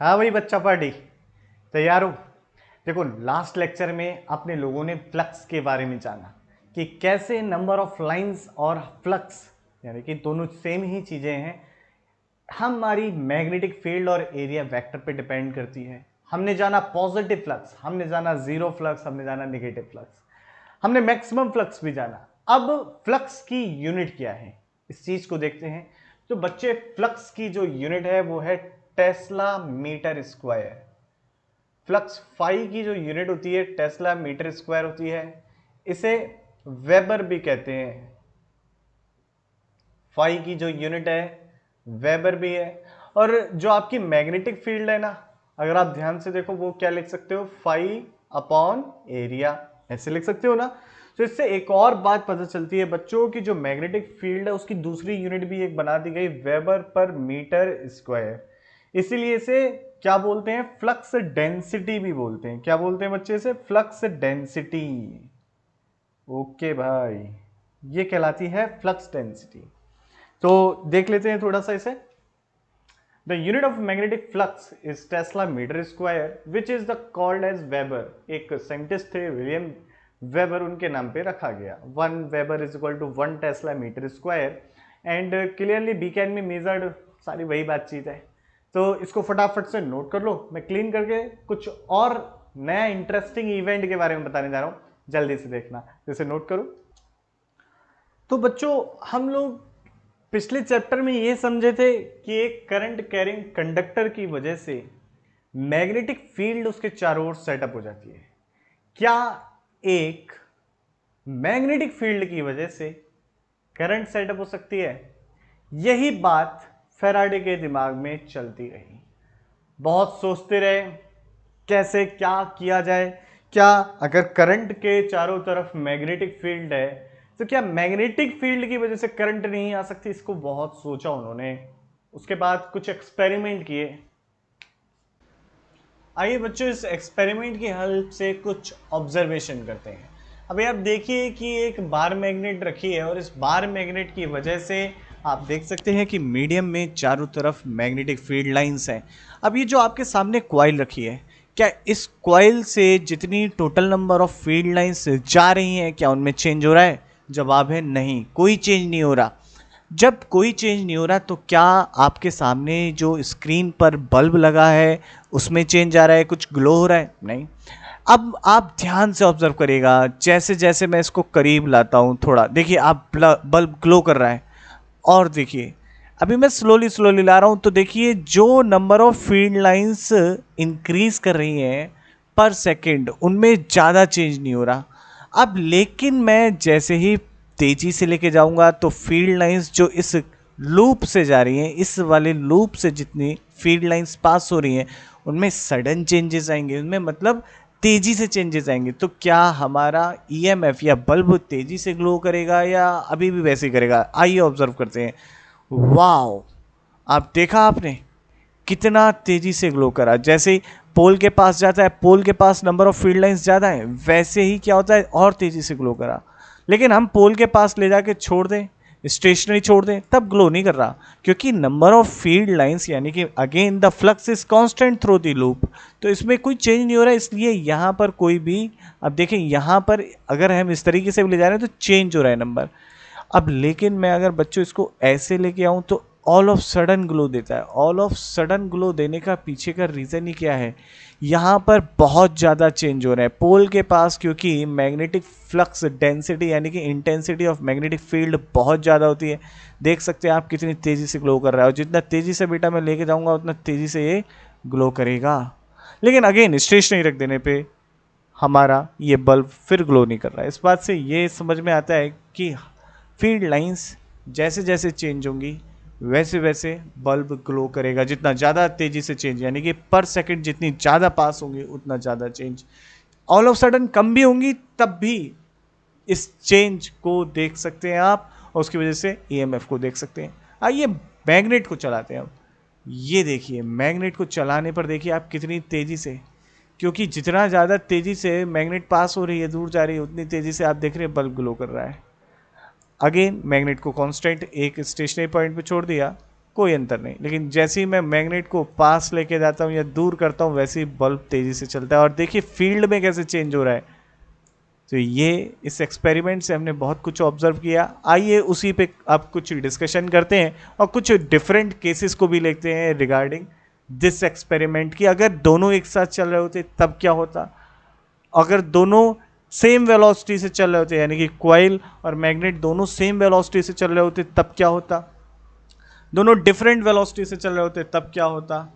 हाँ भाई बच्चा पार्टी तैयार हो। देखो लास्ट लेक्चर में अपने लोगों ने फ्लक्स के बारे में जाना कि कैसे नंबर ऑफ लाइंस और फ्लक्स यानी कि दोनों सेम ही चीज़ें हैं, हमारी मैग्नेटिक फील्ड और एरिया वेक्टर पे डिपेंड करती है। हमने जाना पॉजिटिव फ्लक्स, हमने जाना जीरो फ्लक्स, हमने जाना नेगेटिव फ्लक्स, हमने मैक्सिमम फ्लक्स भी जाना। अब फ्लक्स की यूनिट क्या है इस चीज को देखते हैं। तो बच्चे फ्लक्स की जो यूनिट है वो है tesla metre square. Flux phi की जो यूनिट होती है टेस्ला मीटर स्क्वायर होती है। इसे वेबर भी कहते हैं। फाई की जो यूनिट है वेबर भी है। और जो आपकी मैग्नेटिक फील्ड है ना, अगर आप ध्यान से देखो वो क्या लिख सकते हो, फाई अपॉन एरिया, ऐसे लिख सकते हो ना। तो इससे एक और बात पता चलती है बच्चों की जो मैग्नेटिक फील्ड है उसकी दूसरी यूनिट भी एक बना दी गई, वेबर पर मीटर स्क्वायर। इसीलिए इसे क्या बोलते हैं, फ्लक्स डेंसिटी भी बोलते हैं। क्या बोलते हैं बच्चे से, फ्लक्स डेंसिटी। ओके भाई, ये कहलाती है फ्लक्स डेंसिटी। तो देख लेते हैं थोड़ा सा इसे। The unit of magnetic flux is tesla metre square which is the called as weber. एक साइंटिस्ट थे विलियम वेबर, उनके नाम पे रखा गया। 1 weber is equal to 1 tesla metre square and clearly B can be measured. सारी वही बातचीत है। तो इसको फटाफट से नोट कर लो। मैं क्लीन करके कुछ और नया इंटरेस्टिंग इवेंट के बारे में बताने जा रहा हूं, जल्दी से देखना। जैसे नोट करो। तो बच्चों हम लोग पिछले चैप्टर में ये समझे थे कि एक करंट कैरिंग कंडक्टर की वजह से मैग्नेटिक फील्ड उसके चारों ओर सेटअप हो जाती है। क्या एक मैग्नेटिक फील्ड की वजह से करंट सेटअप हो सकती है? यही बात फैराडे के दिमाग में चलती रही। बहुत सोचते रहे कैसे क्या किया जाए। क्या अगर करंट के चारों तरफ मैग्नेटिक फील्ड है तो क्या मैग्नेटिक फील्ड की वजह से करंट नहीं आ सकती? इसको बहुत सोचा उन्होंने। उसके बाद कुछ एक्सपेरिमेंट किए। आइए बच्चों इस एक्सपेरिमेंट की हेल्प से कुछ ऑब्जर्वेशन करते हैं। अभी आप देखिए कि एक बार मैग्नेट रखी है और इस बार मैग्नेट की वजह से आप देख सकते हैं कि मीडियम में चारों तरफ मैग्नेटिक फील्ड लाइंस हैं। अब ये जो आपके सामने कॉइल रखी है, क्या इस कॉइल से जितनी total number of field lines जा रही हैं क्या उनमें चेंज हो रहा है? जवाब है नहीं, कोई चेंज नहीं हो रहा। जब कोई चेंज नहीं हो रहा तो क्या आपके सामने जो स्क्रीन पर बल्ब लगा है उसमें चेंज आ रहा है, कुछ ग्लो हो रहा है? नहीं। अब आप ध्यान से ऑब्जर्व करिएगा, जैसे जैसे मैं इसको करीब लाता हूं थोड़ा, देखिए आप बल्ब ग्लो कर रहा है। और देखिए अभी मैं स्लोली स्लोली ला रहा हूं तो देखिए जो number of field lines increase कर रही हैं पर सेकंड उनमें ज़्यादा चेंज नहीं हो रहा। अब लेकिन मैं जैसे ही तेजी से लेके जाऊंगा तो फील्ड लाइंस जो इस लूप से जा रही हैं, इस वाले लूप से जितनी फील्ड लाइंस पास हो रही हैं उनमें सडन चेंजेस आएंगे, उनमें मतलब तेजी से चेंजेस आएंगे। तो क्या हमारा ईएमएफ या बल्ब तेजी से ग्लो करेगा या अभी भी वैसे ही करेगा? आइए ऑब्जर्व करते हैं। वाओ, आप देखा आपने कितना तेजी से ग्लो करा। जैसे ही पोल के पास जाता है, पोल के पास नंबर ऑफ फील्ड लाइंस ज़्यादा है, वैसे ही क्या होता है और तेजी से ग्लो करा। लेकिन हम पोल के पास ले जाके छोड़ दें, स्टेशनरी छोड़ दें, तब ग्लो नहीं कर रहा, क्योंकि नंबर ऑफ फील्ड लाइंस यानी कि again the flux is constant through the loop, तो इसमें कोई चेंज नहीं हो रहा है। इसलिए यहाँ पर कोई भी, अब देखें यहाँ पर अगर हम इस तरीके से भी ले जा रहे हैं तो चेंज हो रहा है नंबर। अब लेकिन मैं अगर बच्चों इसको ऐसे लेके आऊँ तो ऑल ऑफ सडन ग्लो देता है। ऑल ऑफ सडन ग्लो देने का पीछे का रीज़न ही क्या है? यहाँ पर बहुत ज़्यादा चेंज हो रहा है पोल के पास, क्योंकि मैग्नेटिक फ्लक्स डेंसिटी यानी कि इंटेंसिटी ऑफ मैग्नेटिक फील्ड बहुत ज़्यादा होती है। देख सकते हैं आप कितनी तेज़ी से ग्लो कर रहा है, और जितना तेज़ी से बेटा मैं लेके जाऊँगा उतना तेज़ी से ये ग्लो करेगा। लेकिन अगेन स्टेशनरी रख देने पे हमारा ये बल्ब फिर ग्लो नहीं कर रहा है। इस बात से ये समझ में आता है कि फील्ड लाइंस जैसे जैसे चेंज होंगी वैसे वैसे बल्ब ग्लो करेगा। जितना ज़्यादा तेज़ी से चेंज यानी कि पर सेकंड जितनी ज़्यादा पास होंगी उतना ज़्यादा चेंज। ऑल ऑफ सडन कम भी होंगी तब भी इस चेंज को देख सकते हैं आप, और उसकी वजह से ईएमएफ को देख सकते हैं। आइए मैग्नेट को चलाते हैं अब। ये देखिए मैग्नेट को चलाने पर देखिए आप कितनी तेज़ी से, क्योंकि जितना ज़्यादा तेज़ी से मैग्नेट पास हो रही है, दूर जा रही है, उतनी तेज़ी से आप देख रहे हैं बल्ब ग्लो कर रहा है। अगेन मैग्नेट को कांस्टेंट एक स्टेशनरी पॉइंट पे छोड़ दिया, कोई अंतर नहीं। लेकिन जैसे ही मैं मैग्नेट को पास लेके जाता हूँ या दूर करता हूँ वैसे ही बल्ब तेजी से चलता है। और देखिए फील्ड में कैसे चेंज हो रहा है। तो ये इस एक्सपेरिमेंट से हमने बहुत कुछ ऑब्जर्व किया। आइए उसी पे अब कुछ डिस्कशन करते हैं और कुछ डिफरेंट केसेस को भी लेते हैं रिगार्डिंग दिस एक्सपेरिमेंट की। अगर दोनों एक साथ चल रहे होते तब क्या होता, अगर दोनों सेम वेलोसिटी से चल रहे होते, यानी कि कॉइल और मैग्नेट दोनों सेम वेलोसिटी से चल रहे होते तब क्या होता, दोनों डिफरेंट वेलोसिटी से चल रहे होते तब क्या होता,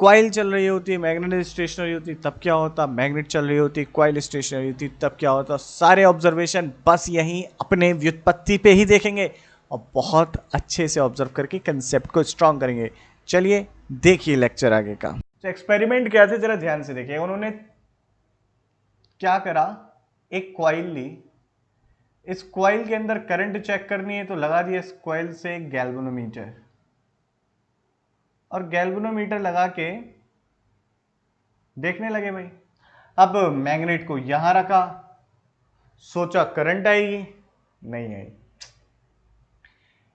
कॉइल चल रही होती, मैग्नेट स्टेशनरी होती तब क्या होता, मैग्नेट चल रही होती, कॉइल स्टेशनरी होती तब क्या होता। सारे ऑब्जर्वेशन बस यहीं अपने व्युत्पत्ति पे ही देखेंगे और बहुत अच्छे से ऑब्जर्व करके कंसेप्ट को स्ट्रॉन्ग करेंगे। चलिए देखिए लेक्चर आगे का। तो एक्सपेरिमेंट क्या थे जरा ध्यान से देखिए। उन्होंने क्या करा, एक कॉइल ली, इस कॉइल के अंदर करंट चेक करनी है तो लगा दिया इस कॉइल से एक गैल्वेनोमीटर, और गैल्वेनोमीटर लगा के देखने लगे भाई। अब मैग्नेट को यहां रखा, सोचा करंट आएगी, नहीं आई।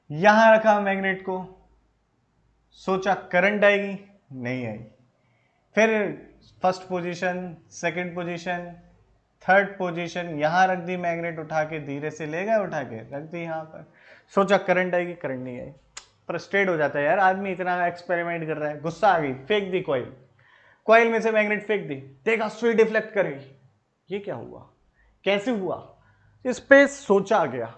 यहां रखा मैग्नेट को, सोचा करंट आएगी, नहीं आई। फिर first position, second position, third position, यहां रख दी मैग्नेट, उठा के धीरे से ले गए, उठा के रख दी यहां पर, सोचा करंट आएगी, करंट नहीं आई। फ्रस्ट्रेट हो जाता है यार आदमी, इतना एक्सपेरिमेंट कर रहा है, गुस्सा आ गई, फेंक दी कॉइल, कॉइल में से मैग्नेट फेंक दी, देखा सुई डिफ्लेक्ट कर गई। ये क्या हुआ, कैसे हुआ, इस पे सोचा गया।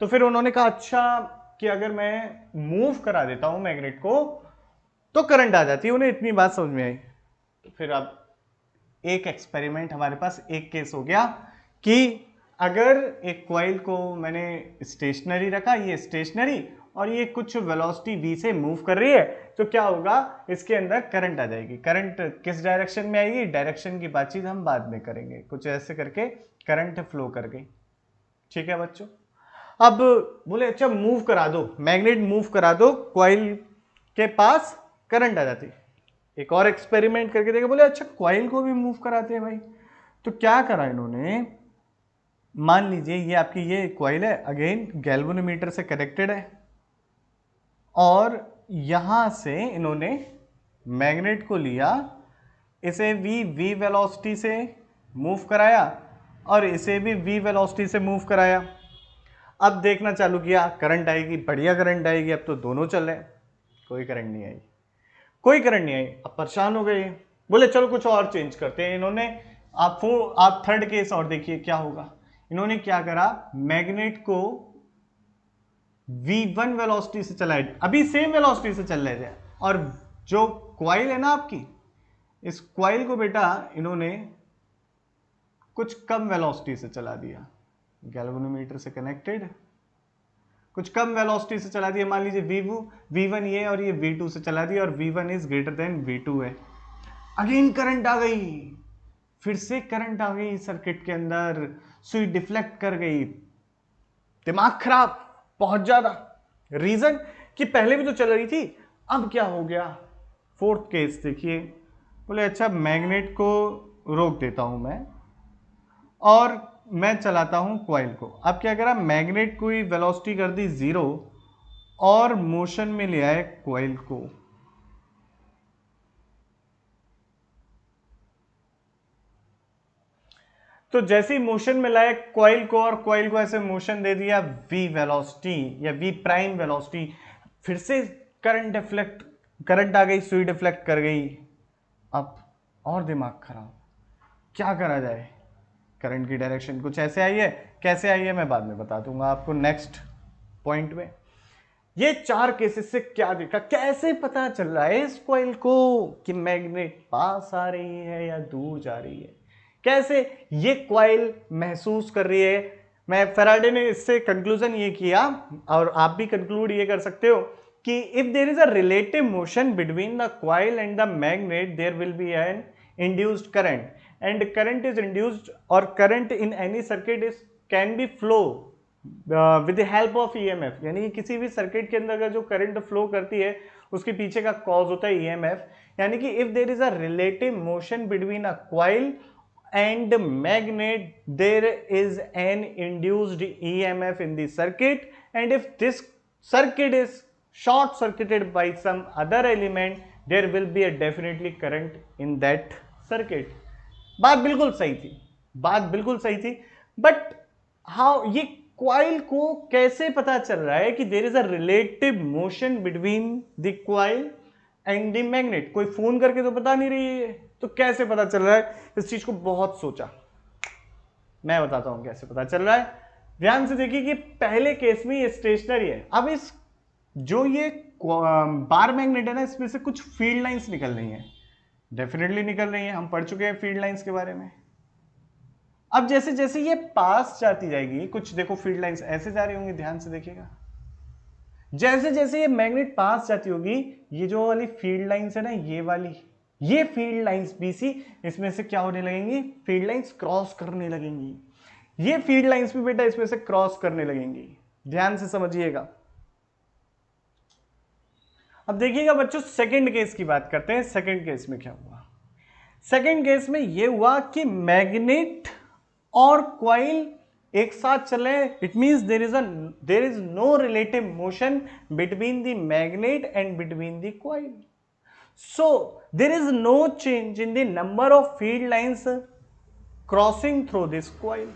तो फिर उन्होंने कहा अच्छा कि अगर मैं मूव करा देता हूं मैग्नेट को तो करंट आ जाती है। उन्हें इतनी बात समझ में आई। तो फिर अब एक एक्सपेरिमेंट हमारे पास, एक केस हो गया कि अगर एक कॉइल को मैंने स्टेशनरी रखा, ये स्टेशनरी, और ये कुछ वेलोसिटी v से मूव कर रही है, तो क्या होगा, इसके अंदर करंट आ जाएगी। करंट किस डायरेक्शन में आएगी, डायरेक्शन की बातचीत हम बाद में करेंगे। कुछ ऐसे करके करंट फ्लो कर गई। ठीक है बच्चों। अब बोले अच्छा मूव करा दो, मैग्नेट मूव करा दो, कॉइल के पास करंट आ जाती। एक और एक्सपेरिमेंट करके देखा, बोले अच्छा कॉइल को भी मूव कराते हैं भाई। तो क्या करा इन्होंने, मान लीजिए ये आपकी ये कॉइल है, अगेन गैल्वेनोमीटर से कनेक्टेड है, और यहां से इन्होंने मैग्नेट को लिया, इसे v वेलोसिटी से मूव कराया और इसे भी v वेलोसिटी से मूव कराया। अब देखना चालू किया, करंट आएगी, बढ़िया करंट आएगी। अब तो दोनों चल रहे, कोई करंट नहीं आई, कोई करंट नहीं आई। अब परेशान हो गए, बोले चलो कुछ और चेंज करते हैं। इन्होंने आप थर्ड केस और देखिए क्या होगा। इन्होंने क्या करा, मैग्नेट को v1 वेलोसिटी से चलाए, अभी सेम वेलोसिटी से चल रहे थे, और जो क्वाइल है ना आपकी, इस क्वाइल को बेटा इन्होंने कुछ कम वेलोसिटी से चला दिया, गैल्वेनोमीटर से कनेक्टेड, कुछ कम वेलोसिटी से चला दिया। मान लीजिए v1 ये और ये v2 से चला दिया, और v1 is greater than v2 है। अगेन करंट आ गई, फिर से करंट आ गई सर्किट के अंदर, सुई डिफ्लेक्ट कर गई, दिमाग खराब बहुत ज्यादा। रीजन कि पहले भी तो चल रही थी, अब क्या हो गया। फोर्थ केस देखिए, बोले अच्छा मैग्नेट को रोक देता हूं मैं और मैं चलाता हूं कॉइल को। अब क्या करा, मैग्नेट को वेलोसिटी कर दी 0 और मोशन में ले आए कॉइल को। तो जैसे ही मोशन में लाए कॉइल को, और कॉइल को ऐसे मोशन दे दिया v वेलोसिटी या v प्राइम वेलोसिटी, फिर से करंट आ गई, सुई डिफ्लेक्ट कर गई। अब और दिमाग खराब, क्या करा जाए। करंट की डायरेक्शन कुछ ऐसे आई है, कैसे आई है मैं बाद में बता दूंगा आपको नेक्स्ट पॉइंट में। ये चार केसेस से क्या देखा, कैसे पता चल रहा है इस कॉइल को कि मैग्नेट पास आ रही है या दूर जा रही है, कैसे ये कॉइल महसूस कर रही है। मैं फैराडे ने इससे कंक्लूजन ये किया, और आप भी कंक्लूड ये कर सकते हो कि if there is a relative motion between the coil and the magnet, there will be an induced current, and current is induced, और current in any circuit is can be flow with help of EMF. यानी किसी भी circuit के अंदर अगर जो current flow करती है उसके पीछे का कॉज होता है ईएमएफ। यानी कि if there is a relative motion between a coil and magnet, there is an induced EMF in the circuit, and if this circuit is short circuited by some other element, there will be a definitely current in that circuit. बात बिल्कुल सही थी, बात बिल्कुल सही थी, but how, ये coil को कैसे पता चल रहा है कि there is a relative motion between the coil and the magnet? कोई फोन करके तो बता नहीं रही है, तो कैसे पता चल रहा है? इस चीज को बहुत सोचा, मैं बताता हूं कैसे पता चल रहा है। ध्यान से देखिए कि पहले केस में ये स्टेशनरी है, अब इस जो ये बार मैग्नेट है ना, इसमें से कुछ फील्ड लाइंस निकल रही हैं, डेफिनेटली निकल रही हैं, हम पढ़ चुके हैं फील्ड लाइंस के बारे में। अब जैसे जैसे ये पास जाती जाएगी, कुछ देखो फील्ड लाइंस ऐसे जा रही होंगी, ध्यान से देखिएगा, जैसे जैसे ये मैग्नेट पास जाती होगी, ये जो वाली फील्ड लाइंस है ना, ये वाली, ये फील्ड लाइंस बीसी, इसमें से क्या होने लगेंगी? फील्ड लाइंस क्रॉस करने लगेंगी। ये फील्ड लाइंस भी बेटा इसमें से क्रॉस करने लगेंगी, ध्यान से समझिएगा। अब देखिएगा बच्चों, सेकंड केस की बात करते हैं। सेकंड केस में क्या हुआ? सेकंड केस में यह हुआ कि मैग्नेट और कॉइल एक साथ चले। It means there is no relative motion between the magnet and between the coil, so there is no change in the number of field lines crossing through this coil.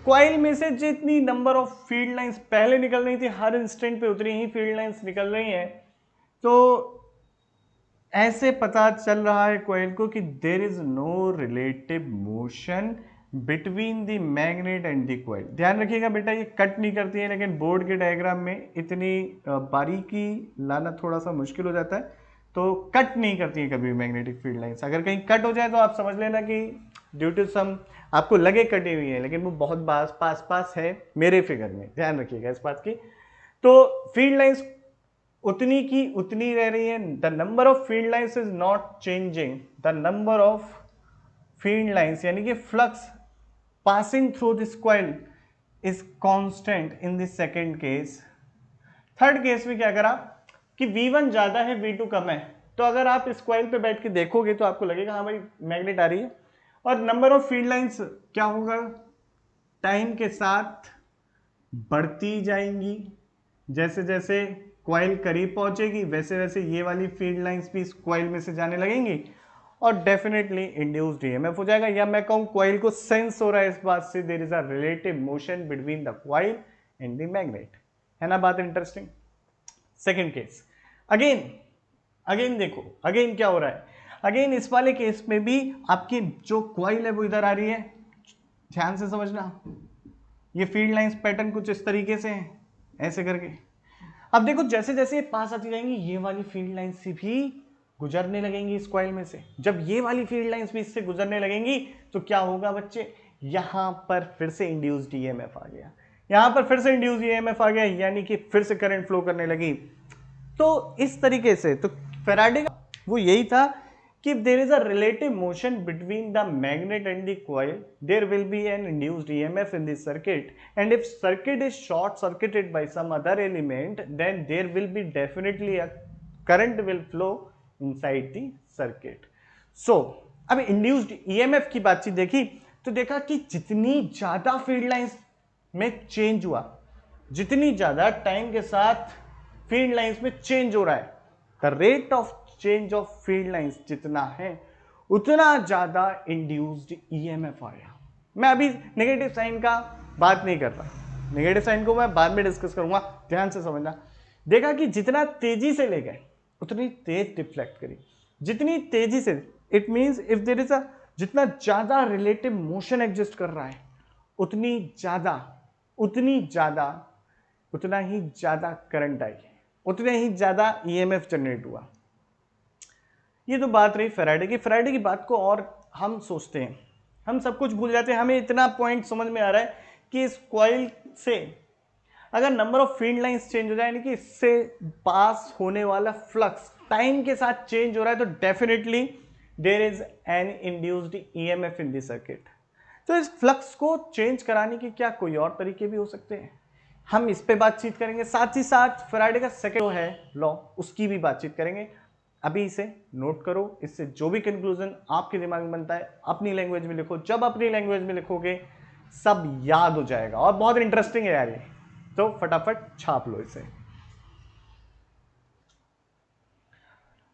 Coil में से जितनी number of field lines पहले निकल रही थी, हर instant पे उतनी ही field lines निकल रही हैं। तो ऐसे पता चल रहा है कॉइल को कि there is no relative motion between the magnet and the coil. ध्यान रखिएगा बेटा, ये कट नहीं करती है, लेकिन बोर्ड के डायग्राम में इतनी बारीकी लाना थोड़ा सा मुश्किल हो जाता है, तो कट नहीं करती है कभी मैग्नेटिक फील्ड लाइंस। अगर कहीं कट हो जाए तो आप समझ लेना कि ड्यू टू सम, आपको लगे कटी हुई है, लेकिन वो बहुत पास है मेरे फिगर में, ध्यान रखिएगा इस बात की। तो फील्ड लाइंस उतनी की उतनी रह रही है, the number of field lines is not changing, the number of field lines यानी कि flux passing through this coil is constant in this second case. Third case में क्या करा कि V1 ज्यादा है, V2 कम है, तो अगर आप इस कॉइल पे बैठ के देखोगे तो आपको लगेगा हाँ भाई मैग्नेट आ रही है, और नंबर ऑफ फील्ड लाइंस क्या होगा? टाइम के साथ बढ़ती जाएंगी। जैसे जैसे कॉइल करीब पहुंचेगी, वैसे वैसे ये वाली फील्ड लाइंस भी इस कॉइल में से जाने लगेंगी, और डेफिनेटली इंड्यूस्ड ईएमएफ हो जाएगा। या मैं कहूं कॉइल को सेंस हो रहा है इस बात से, there is a relative motion between the coil and the magnet. है ना बात इंटरेस्टिंग? सेकंड केस, अगेन देखो, अगेन क्या हो रहा है? अगेन इस वाले केस में भी आपकी जो कॉइल है वो इधर आ रही है, ध्यान से समझना। ये फील्ड लाइंस पैटर्न कुछ इस तरीके से है, ऐसे करके। अब देखो जैसे जैसे ये पास आती जाएंगी, ये वाली फील्ड लाइन से भी गुजरने लगेंगी इस कॉइल में से। जब ये वाली फील्ड लाइंस भी इससे गुजरने लगेंगी तो क्या होगा बच्चे? यहां पर फिर से इंड्यूस्ड ईएमएफ आ गया, यहां पर फिर से इंड्यूस्ड ईएमएफ आ गया, यानी कि फिर से करंट फ्लो करने लगी। तो इस तरीके से तो फैराडे का वो यही था कि there is a relative motion between the magnet and the coil, there will be an induced EMF in the circuit, and if circuit is short circuited by some other element, then there will be definitely a current will flow inside the circuit. So अब induced EMF की बातचीत देखी तो देखा कि जितनी ज्यादा field lines में चेंज हुआ, जितनी ज्यादा टाइम के साथ फील्ड लाइंस में चेंज हो रहा है, the rate of change of field lines जितना है उतना ज्यादा इंड्यूस्ड ईएमएफ आया। मैं अभी नेगेटिव साइन का बात नहीं कर रहा, नेगेटिव साइन को मैं बाद में डिस्कस करूंगा, ध्यान से समझना। देखा कि जितना तेजी से ले गए उतनी तेज डिफ्लेक्ट करी, जितनी तेजी से, it means if there is a, जितना ज्यादा रिलेटिव मोशन एग्जिस्ट कर रहा है उतनी ज्यादा उतना ही ज्यादा करंट आई, उतने ही ज्यादा ईएमएफ जनरेट हुआ। ये तो बात रही फैराडे की। फैराडे की बात को और हम सोचते हैं, हम सब कुछ भूल जाते हैं। हमें इतना पॉइंट समझ में आ रहा है कि इस कॉइल से अगर number of field lines change हो जाए, यानी कि इससे पास होने वाला फ्लक्स टाइम के साथ चेंज हो रहा है, तो definitely there is an induced EMF in the circuit. तो इस फ्लक्स को चेंज कराने के क्या कोई और तरीके भी हो सकते हैं? हम इस पे बातचीत करेंगे, साथ ही साथ फैराडे का सेकंड जो है लॉ, उसकी भी बातचीत करेंगे। अभी इसे नोट करो, इससे जो भी कंक्लूजन आपके दिमाग में बनता है अपनी लैंग्वेज में लिखो। जब अपनी लैंग्वेज में लिखोगे सब याद हो जाएगा, और बहुत इंटरेस्टिंग है यार ये, तो फटाफट छाप लो इसे।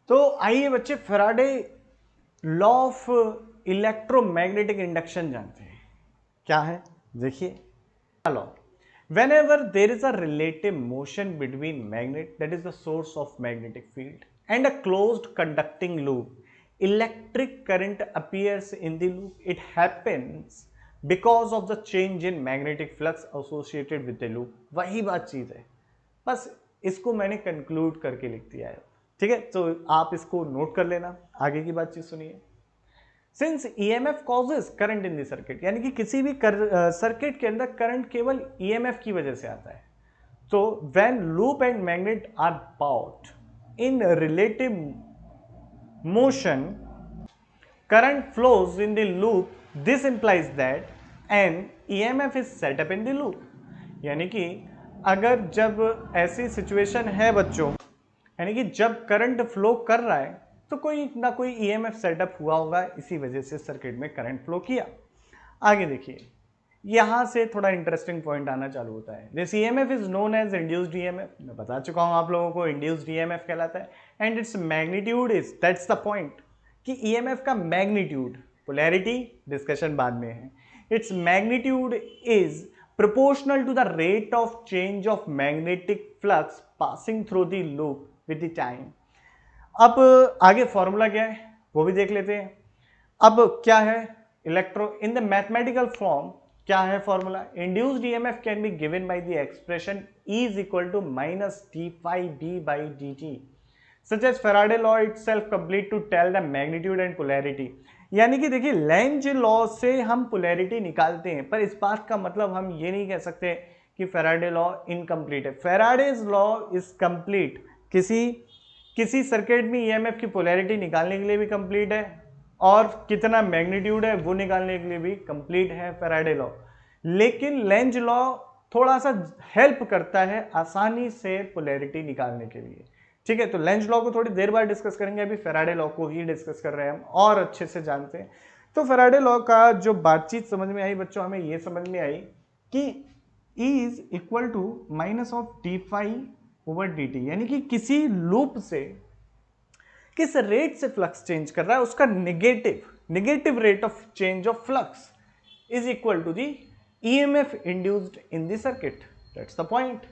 तो आइए बच्चे Faraday law of electromagnetic induction जानते हैं, क्या है देखिए। Law, whenever there is a relative motion between magnet, that is the source of magnetic field, and a closed conducting loop, electric current appears in the loop. It happens because of the change in magnetic flux associated with the loop. वही बात चीज है, बस इसको मैंने conclude करके लिख दिया है। ठीक है, तो आप इसको नोट कर लेना, आगे की बातचीत सुनिए। Since EMF causes current in the circuit, यानी कि किसी भी सर्किट के अंदर करंट केवल ईएमएफ की वजह से आता है। तो when loop and magnet are bound in relative motion, current flows in the loop. This implies that an EMF is set up in the loop. यानी कि अगर जब ऐसी सिचुएशन है बच्चों, यानी कि जब करंट फ्लो कर रहा है तो कोई ना कोई ईएमएफ सेटअप हुआ होगा, इसी वजह से सर्किट में करंट फ्लो किया। आगे देखिए, यहां से थोड़ा इंटरेस्टिंग पॉइंट आना चालू होता है। This EMF is known as induced EMF, मैं बता चुका हूं आप लोगों को इंड्यूस्ड ईएमएफ कहलाता है। And its magnitude is, that's the point, कि ईएमएफ का मैग्नीट्यूड, पोलैरिटी डिस्कशन बाद में है, its magnitude is proportional to the rate of change of magnetic flux passing through the loop with the time. अब आगे formula क्या है वो भी देख लेते हैं। अब क्या है electro in the mathematical form, क्या है formula? Induced EMF can be given by the expression E is equal to minus d phi b by dt, such as Faraday law itself complete to tell the magnitude and polarity. यानी कि देखिए Lenz law से हम polarity निकालते हैं, पर इस बात का मतलब हम ये नहीं कह सकते कि फैराडे लॉ इनकम्प्लीट है। फैराडेज लॉ इज कंप्लीट, किसी सर्किट में ईएमएफ की पोलैरिटी निकालने के लिए भी कंप्लीट है और कितना मैग्नीट्यूड है वो निकालने के लिए भी कंप्लीट है फैराडे लॉ। लेकिन लेंज लॉ थोड़ा सा हेल्प करता है आसानी से पोलैरिटी निकालने के लिए। ठीक है, तो लेंज लॉ को थोड़ी देर बाद डिस्कस करेंगे, अभी फैराडे लॉ को ही डिस्कस कर रहे हैं हम और अच्छे से जानते हैं। तो फैराडे लॉ का जो बातचीत समझ में आई बच्चों, हमें ये समझ में आई कि E is equal to minus of d phi over d t, यानी कि किसी लूप से किस रेट से फ्लक्स चेंज कर रहा है उसका negative rate of change of flux is equal to the EMF induced in the circuit. That's the point.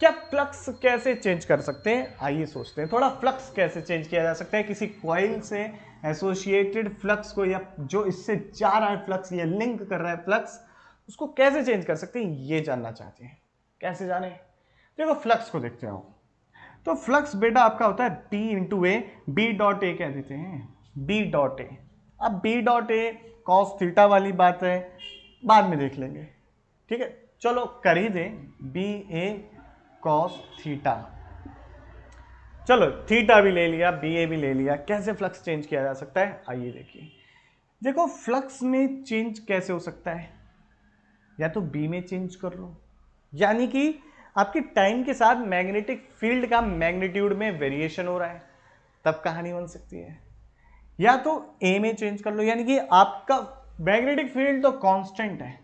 क्या फ्लक्स कैसे चेंज कर सकते हैं, आइए सोचते हैं थोड़ा। फ्लक्स कैसे चेंज किया जा सकता है, किसी कॉइल से एसोसिएटेड फ्लक्स को, या जो इससे जा रहा है फ्लक्स, या लिंक कर रहा है फ्लक्स, उसको कैसे चेंज कर सकते हैं, ये जानना चाहते हैं। कैसे जाने? देखो फ्लक्स को देखते हो। तो फ्लक्स बेटा आपका होता है B into A, B dot A कह देते हैं, बी डॉट ए। अब B dot A cos theta वाली बात है, बाद में देख लेंगे। ठीक है, चलो कर ही दें, बी ए कॉस थीटा। चलो थीटा भी ले लिया, बी ए भी ले लिया। कैसे फ्लक्स चेंज किया जा सकता है, आइए देखिए। देखो फ्लक्स में चेंज कैसे हो सकता है, या तो बी में चेंज कर लो, यानी कि आपकी टाइम के साथ मैग्नेटिक फील्ड का मैग्नीट्यूड में वेरिएशन हो रहा है, तब कहानी बन सकती है। या तो ए में चेंज कर लो, यानी कि आपका मैग्नेटिक फील्ड तो कांस्टेंट है,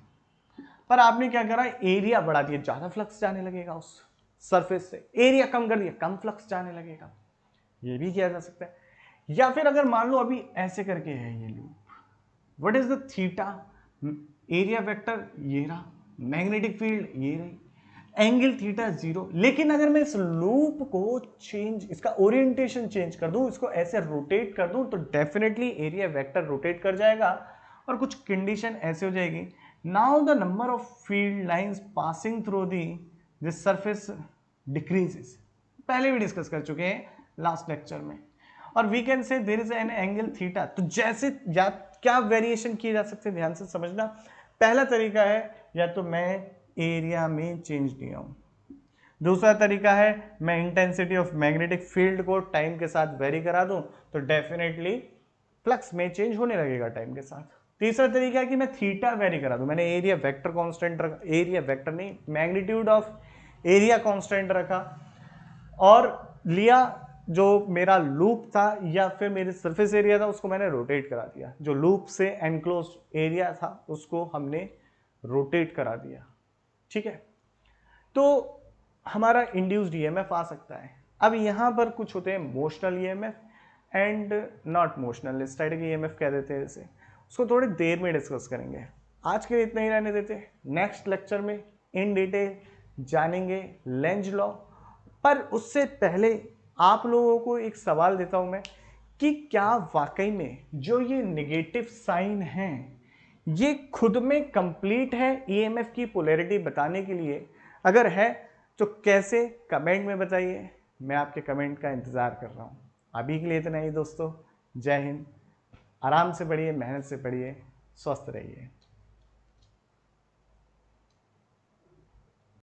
पर आपने क्या करा, एरिया बढ़ा दिया, ज्यादा फ्लक्स जाने लगेगा उस सरफेस से, एरिया कम कर दिया, कम फ्लक्स जाने लगेगा। ये भी किया जा सकता है। या फिर अगर मान लो अभी ऐसे करके है ये loop, what is the theta, area vector ये रहा, मैग्नेटिक फील्ड ये रही, एंगल थीटा 0। लेकिन अगर मैं इस लूप को चेंज, इसका ओरिएंटेशन चेंज कर दूं, इसको ऐसे रोटेट कर दूं, तो डेफिनेटली एरिया वेक्टर रोटेट कर जाएगा और कुछ कंडीशन ऐसे हो जाएगी। Now the number of field lines passing through this surface decreases, पहले भी डिस्कस कर चुके हैं लास्ट लेक्चर में। और we can say there is an angle theta. तो जैसे या क्या वेरिएशन किए जा सकते हैं, ध्यान से समझना। पहला तरीका है, या तो मैं एरिया में चेंज दिया हूं, दूसरा तरीका है मैं इंटेंसिटी ऑफ मैग्नेटिक फील्ड को टाइम के साथ वेरी करा दूं, तो डेफिनेटली फ्लक्स में चेंज होने लगेगा टाइम के साथ। तीसरा तरीका है कि मैं थीटा वेरी करा दूं, मैंने एरिया वेक्टर कांस्टेंट रखा, एरिया वेक्टर नहीं, मैग्नीट्यूड ऑफ एरिया कांस्टेंट रखा, और लिया जो मेरा लूप था या फिर मेरे सरफेस एरिया था उसको मैंने रोटेट करा दिया, जो लूप से एनक्लोज एरिया था उसको हमने रोटेट करा दिया। ठीक है, तो हमारा इंड्यूस्ड ईएमएफ आ सकता है। अब यहाँ पर कुछ होते हैं motional EMF and not motional, static EMF कह देते हैं इसे, उसको थोड़ी देर में डिस्कस करेंगे। आज के लिए इतना ही रहने देते हैं, नेक्स्ट लेक्चर में इन डिटेल जानेंगे लेंज लॉ। पर उससे पहले आप लोगों को एक सवाल देता हूं मैं कि क्या वाकई में जो ये नेगेटिव साइन हैं ये खुद में कंप्लीट है ईएमएफ की पोलैरिटी बताने के लिए? अगर है तो कैसे, कमेंट में बताइए, मैं आपके कमेंट का इंतज़ार कर रहा हूँ। अभी के लिए इतना ही दोस्तों, जय हिंद। आराम से पढ़िए, मेहनत से पढ़िए, स्वस्थ रहिए।